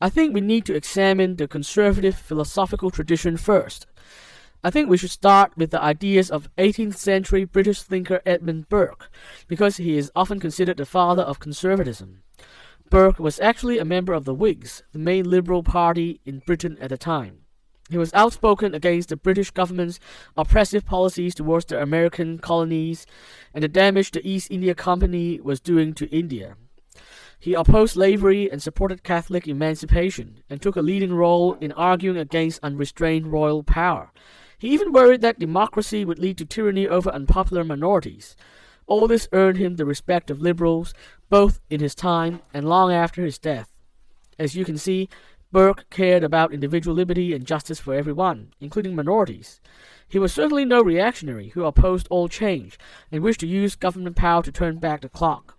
I think we need to examine the conservative philosophical tradition first. I think we should start with the ideas of 18th century British thinker Edmund Burke, because he is often considered the father of conservatism. Burke was actually a member of the Whigs, the main liberal party in Britain at the time. He was outspoken against the British government's oppressive policies towards the American colonies and the damage the East India Company was doing to India. He opposed slavery and supported Catholic emancipation, and took a leading role in arguing against unrestrained royal power. He even worried that democracy would lead to tyranny over unpopular minorities. All this earned him the respect of liberals, both in his time and long after his death. As you can see, Burke cared about individual liberty and justice for everyone, including minorities. He was certainly no reactionary who opposed all change and wished to use government power to turn back the clock.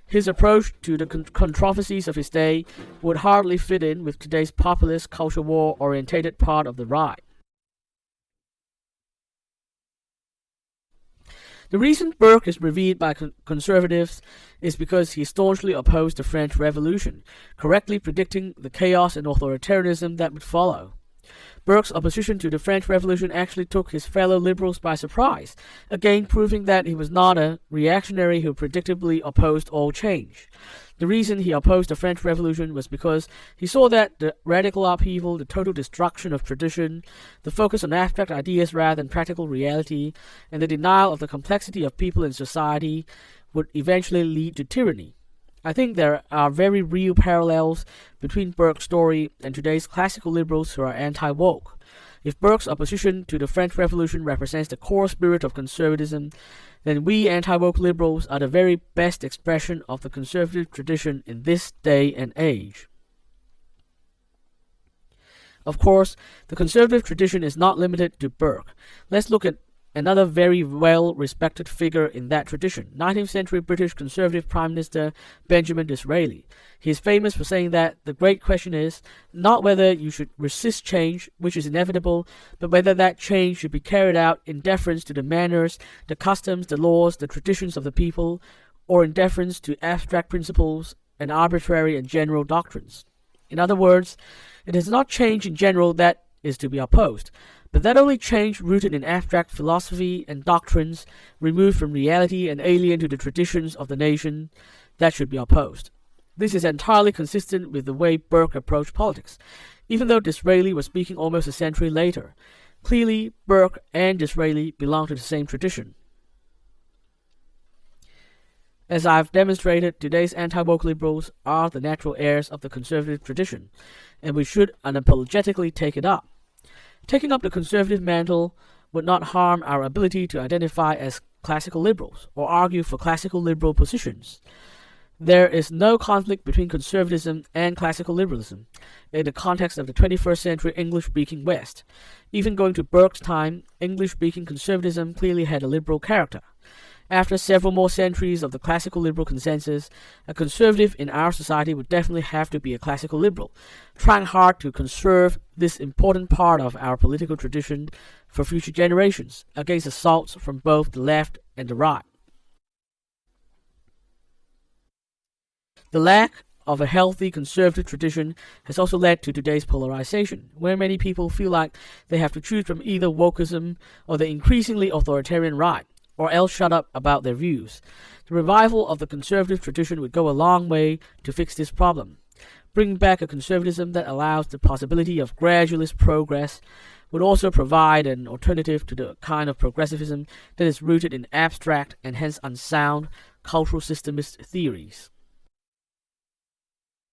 His approach to the controversies of his day would hardly fit in with today's populist, culture war-orientated part of the right. The reason Burke is revered by conservatives is because he staunchly opposed the French Revolution, correctly predicting the chaos and authoritarianism that would follow. Burke's opposition to the French Revolution actually took his fellow liberals by surprise, again proving that he was not a reactionary who predictably opposed all change. The reason he opposed the French Revolution was because he saw that the radical upheaval, the total destruction of tradition, the focus on abstract ideas rather than practical reality, and the denial of the complexity of people and society would eventually lead to tyranny. I think there are very real parallels between Burke's story and today's classical liberals who are anti-woke. If Burke's opposition to the French Revolution represents the core spirit of conservatism, then we anti-woke liberals are the very best expression of the conservative tradition in this day and age. Of course, the conservative tradition is not limited to Burke. Let's look at another very well-respected figure in that tradition, 19th century British Conservative Prime Minister Benjamin Disraeli. He is famous for saying that the great question is not whether you should resist change, which is inevitable, but whether that change should be carried out in deference to the manners, the customs, the laws, the traditions of the people, or in deference to abstract principles and arbitrary and general doctrines. In other words, it is not change in general that is to be opposed, but that only change rooted in abstract philosophy and doctrines, removed from reality and alien to the traditions of the nation, that should be opposed. This is entirely consistent with the way Burke approached politics, even though Disraeli was speaking almost a century later. Clearly, Burke and Disraeli belong to the same tradition. As I've demonstrated, today's anti-woke liberals are the natural heirs of the conservative tradition, and we should unapologetically take it up. Taking up the conservative mantle would not harm our ability to identify as classical liberals or argue for classical liberal positions. There is no conflict between conservatism and classical liberalism in the context of the 21st century English-speaking West. Even going to Burke's time, English-speaking conservatism clearly had a liberal character. After several more centuries of the classical liberal consensus, a conservative in our society would definitely have to be a classical liberal, trying hard to conserve this important part of our political tradition for future generations, against assaults from both the left and the right. The lack of a healthy conservative tradition has also led to today's polarization, where many people feel like they have to choose from either wokeism or the increasingly authoritarian right, or else shut up about their views. The revival of the conservative tradition would go a long way to fix this problem. Bringing back a conservatism that allows the possibility of gradualist progress would also provide an alternative to the kind of progressivism that is rooted in abstract and hence unsound cultural systemist theories.